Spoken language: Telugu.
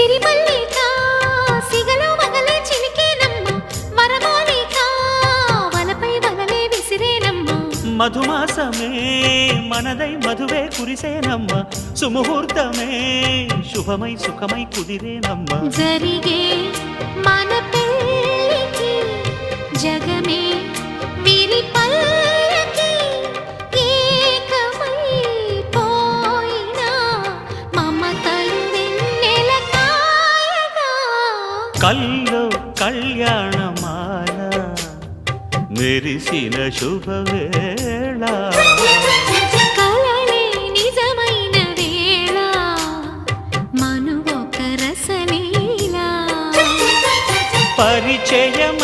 సిరిమల్లిక సిగలో మగలే చిలికేనమ్మ వరమాలిక వలపై వలలే విసిరేనమ్మ మధుమాసమే మనదై మధువే కురిసేనమ్మ సుముహూర్తమే శుభమై సుఖమై కుదిరేనమ్మ జరిగే మన పెళ్ళికి జగమే వీరి పల్లకి ఏకమై పోయినా మమతలు వెన్నెల కాయగా కల్లో కళ్యాణమాల మెరిసిన శుభవేళ కలలే నిజమైన వేళ మనువొక రసలీల పరిచయమ